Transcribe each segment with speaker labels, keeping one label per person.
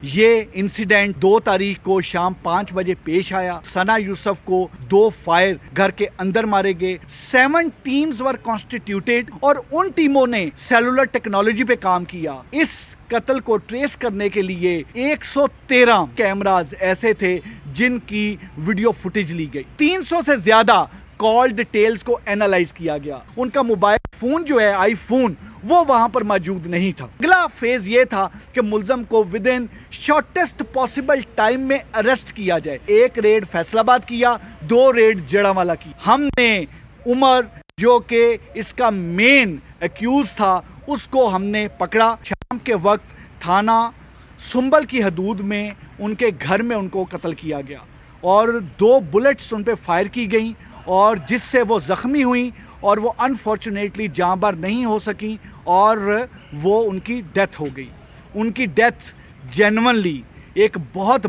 Speaker 1: یہ انسیڈنٹ 2 تاریخ کو شام 5 بجے پیش آیا۔ ثنا یوسف کو 2 فائر گھر کے اندر مارے گئے۔ 7 ٹیمز ور کانسٹیٹیوٹیڈ اور ان ٹیموں نے سیلولر ٹیکنالوجی پہ کام کیا۔ اس قتل کو ٹریس کرنے کے لیے 113 کیمراز ایسے تھے جن کی ویڈیو فوٹیج لی گئی۔ 300 سے زیادہ کال ڈیٹیلز کو اینالائز کیا گیا۔ ان کا موبائل فون جو ہے آئی فون وہ وہاں پر موجود نہیں تھا۔ اگلا فیز یہ تھا کہ ملزم کو ودن شارٹیسٹ پاسبل ٹائم میں اریسٹ کیا جائے۔ 1 ریڈ فیصل آباد کیا، 2 ریڈ جڑاوالا کی۔ ہم نے عمر جو کہ اس کا مین ایکیوز تھا اس کو ہم نے پکڑا۔ شام کے وقت تھانہ سنبل کی حدود میں ان کے گھر میں ان کو قتل کیا گیا اور 2 بلٹس ان پہ فائر کی گئیں اور جس سے وہ زخمی ہوئیں اور وہ انفارچونیٹلی جاں بحق نہیں ہو سکیں اور وہ ان کی ڈیتھ ہو گئی۔ ان کی ڈیتھ جینونلی ایک بہت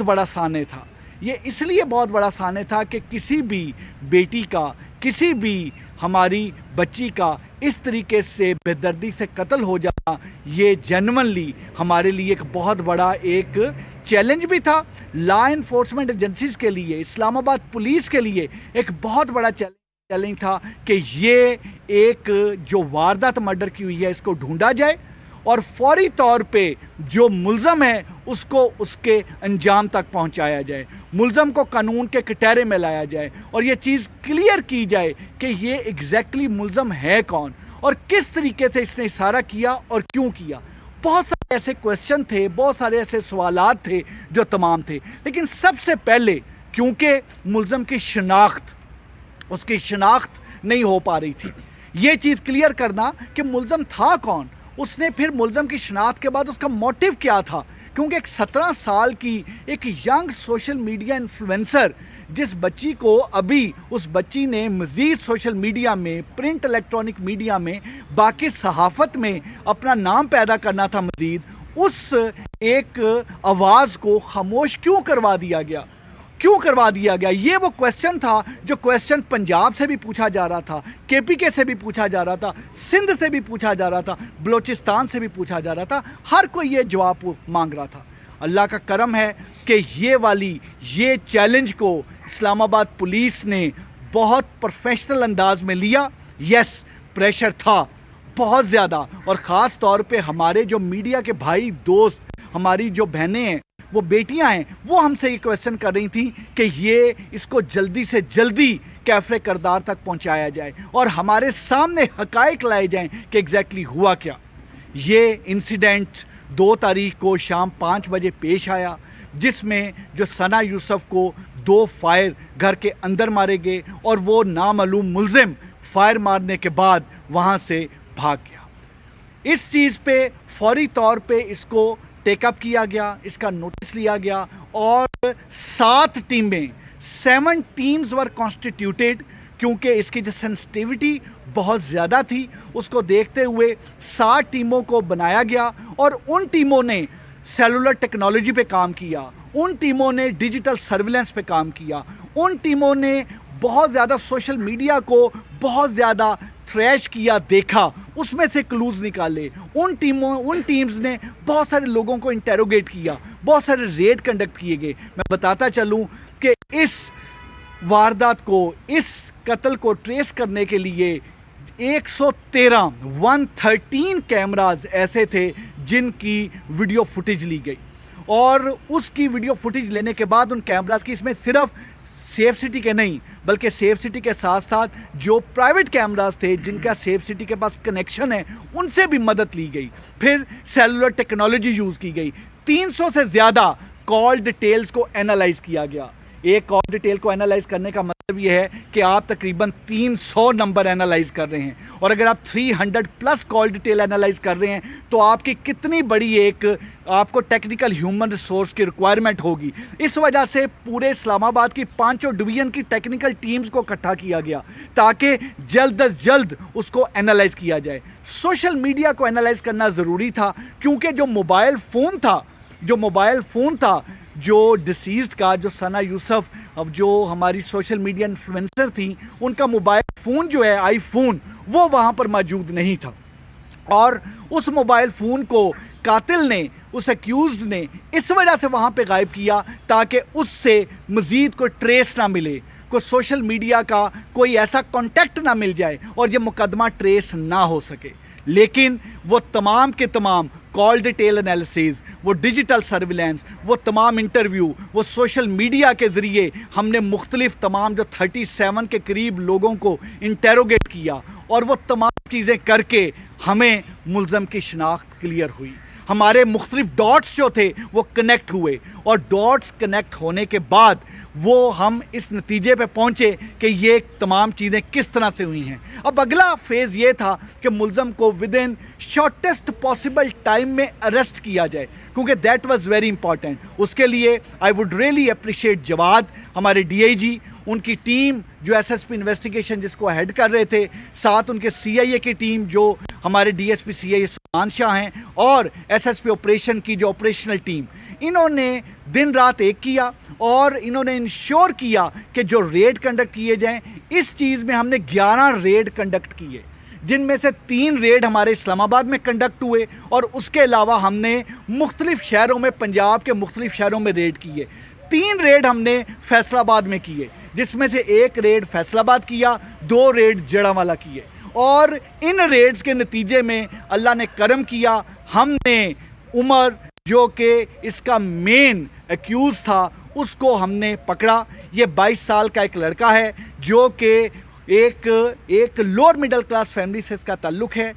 Speaker 1: بڑا سانے تھا۔ یہ اس لیے بہت بڑا سانے تھا کہ کسی بھی بیٹی کا، کسی بھی ہماری بچی کا اس طریقے سے بے دردی سے قتل ہو جانا یہ جینونلی ہمارے لیے ایک بہت بڑا ایک چیلنج بھی تھا۔ لا انفورسمنٹ ایجنسیز کے لیے، اسلام آباد پولیس کے لیے ایک بہت بڑا چیلنج تھا کہ یہ ایک جو واردات مرڈر کی ہوئی ہے اس کو ڈھونڈا جائے اور فوری طور پہ جو ملزم ہے اس کو اس کے انجام تک پہنچایا جائے، ملزم کو قانون کے کٹہرے میں لایا جائے اور یہ چیز کلیئر کی جائے کہ یہ ایگزیکٹلی ملزم ہے کون اور کس طریقے سے اس نے اشارہ کیا اور کیوں کیا۔ بہت سارے ایسے کویسچن تھے، بہت سارے ایسے سوالات تھے جو تمام تھے، لیکن سب سے پہلے کیونکہ ملزم کی شناخت، اس کی شناخت نہیں ہو پا رہی تھی، یہ چیز کلیئر کرنا کہ ملزم تھا کون، اس نے پھر ملزم کی شناخت کے بعد اس کا موٹیو کیا تھا، کیونکہ ایک 17 سال کی ایک ینگ سوشل میڈیا انفلوئنسر جس بچی کو ابھی اس بچی نے مزید سوشل میڈیا میں، پرنٹ الیکٹرانک میڈیا میں، باقی صحافت میں اپنا نام پیدا کرنا تھا مزید، اس ایک آواز کو خاموش کیوں کروا دیا گیا؟ یہ وہ کویسچن تھا جو کویسچن پنجاب سے بھی پوچھا جا رہا تھا، کے پی کے سے بھی پوچھا جا رہا تھا، سندھ سے بھی پوچھا جا رہا تھا، بلوچستان سے بھی پوچھا جا رہا تھا، ہر کوئی یہ جواب مانگ رہا تھا۔ اللہ کا کرم ہے کہ یہ چیلنج کو اسلام آباد پولیس نے بہت پروفیشنل انداز میں لیا۔ یس، پریشر تھا بہت زیادہ، اور خاص طور پہ ہمارے جو میڈیا کے بھائی دوست، ہماری جو بہنیں ہیں، وہ بیٹیاں ہیں، وہ ہم سے یہ کویسچن کر رہی تھیں کہ یہ اس کو جلدی سے جلدی کیفر کردار تک پہنچایا جائے اور ہمارے سامنے حقائق لائے جائیں کہ ایگزیکٹلی ہوا کیا۔ یہ انسیڈنٹ 2 تاریخ کو شام 5 بجے پیش آیا جس میں جو ثنا یوسف کو 2 فائر گھر کے اندر مارے گئے اور وہ نامعلوم ملزم فائر مارنے کے بعد وہاں سے بھاگ گیا۔ اس چیز پہ فوری طور پہ اس کو ٹیک اپ کیا گیا، اس کا نوٹس لیا گیا اور 7 ٹیمز ور کانسٹیٹیوٹیڈ، کیونکہ اس کی جو سینسٹیوٹی بہت زیادہ تھی اس کو دیکھتے ہوئے 7 ٹیموں کو بنایا گیا اور ان ٹیموں نے سیلولر ٹیکنالوجی پہ کام کیا، ان ٹیموں نے ڈیجیٹل سرویلنس پہ کام کیا، ان ٹیموں نے بہت زیادہ سوشل میڈیا کو بہت زیادہ تھریش کیا، دیکھا، اس میں سے کلوز نکالے۔ ان ٹیمز نے بہت سارے لوگوں کو انٹیروگیٹ کیا، بہت سارے ریڈ کنڈکٹ کیے گئے۔ میں بتاتا چلوں کہ اس واردات کو، اس قتل کو ٹریس کرنے کے لیے 113 کیمراز ایسے تھے جن کی ویڈیو فوٹیج لی گئی اور اس کی ویڈیو فوٹیج لینے کے بعد ان کیمراز کی، اس میں صرف سیف سٹی کے نہیں بلکہ سیف سٹی کے ساتھ ساتھ جو پرائیویٹ کیمراز تھے جن کا سیف سٹی کے پاس کنیکشن ہے ان سے بھی مدد لی گئی، پھر سیلولر ٹیکنالوجی یوز کی گئی، 300 سے زیادہ کال ڈیٹیلز کو اینالائز کیا گیا۔ ایک کال ڈیٹیل کو اینالائز کرنے کا مطلب یہ ہے کہ آپ تقریباً 300 نمبر اینالائز کر رہے ہیں، اور اگر آپ 300 پلس کال ڈیٹیل اینالائز کر رہے ہیں تو آپ کی کتنی بڑی ایک آپ کو ٹیکنیکل ہیومن ریسورس کی ریکوائرمنٹ ہوگی۔ اس وجہ سے پورے اسلام آباد کی 5 ڈویژن کی ٹیکنیکل ٹیمز کو اکٹھا کیا گیا تاکہ جلد از جلد اس کو اینالائز کیا جائے۔ سوشل میڈیا کو اینالائز کرنا ضروری تھا کیونکہ جو موبائل فون تھا جو ڈیسیزڈ کا، جو ثنا یوسف، اب جو ہماری سوشل میڈیا انفلوئنسر تھیں، ان کا موبائل فون جو ہے آئی فون وہ وہاں پر موجود نہیں تھا اور اس موبائل فون کو قاتل نے، اس ایکیوزڈ نے اس وجہ سے وہاں پہ غائب کیا تاکہ اس سے مزید کوئی ٹریس نہ ملے، کوئی سوشل میڈیا کا کوئی ایسا کانٹیکٹ نہ مل جائے اور یہ مقدمہ ٹریس نہ ہو سکے۔ لیکن وہ تمام کے تمام کال ڈیٹیل انالیسز، وہ ڈیجیٹل سرویلنس، وہ تمام انٹرویو، وہ سوشل میڈیا کے ذریعے ہم نے مختلف تمام جو 37 کے قریب لوگوں کو انٹیروگیٹ کیا، اور وہ تمام چیزیں کر کے ہمیں ملزم کی شناخت کلیئر ہوئی۔ ہمارے مختلف ڈاٹس جو تھے وہ کنیکٹ ہوئے، اور ڈاٹس کنیکٹ ہونے کے بعد وہ ہم اس نتیجے پہ پہنچے کہ یہ تمام چیزیں کس طرح سے ہوئی ہیں۔ اب اگلا فیز یہ تھا کہ ملزم کو with in shortest possible time میں اریسٹ کیا جائے، کیونکہ دیٹ واز ویری امپورٹنٹ۔ اس کے لیے آئی ووڈ ریئلی اپریشیٹ جواد، ہمارے ڈی آئی جی، ان کی ٹیم جو ایس ایس پی انویسٹیگیشن جس کو ہیڈ کر رہے تھے، ساتھ ان کے سی آئی اے کی ٹیم جو ہمارے ڈی ایس پی سی آئی اے سلمان شاہ ہیں، اور ایس ایس پی آپریشن کی جو آپریشنل ٹیم، انہوں نے دن رات ایک کیا اور انہوں نے انشور کیا کہ جو ریڈ کنڈکٹ کیے جائیں۔ اس چیز میں ہم نے 11 ریڈ کنڈکٹ کیے، جن میں سے 3 ریڈ ہمارے اسلام آباد میں کنڈکٹ ہوئے، اور اس کے علاوہ ہم نے مختلف شہروں میں، پنجاب کے مختلف شہروں میں ریڈ کیے۔ 3 ریڈ ہم نے فیصل آباد میں کیے، جس میں سے 1 ریڈ فیصل آباد کیا، 2 ریڈ جڑاوالا کیے، اور ان ریڈز کے نتیجے میں اللہ نے کرم کیا، ہم نے عمر جو کہ اس کا مین ایکیوز تھا اس کو ہم نے پکڑا۔ یہ 22 سال کا ایک لڑکا ہے جو کہ ایک لوور مڈل کلاس فیملی سے اس کا تعلق ہے،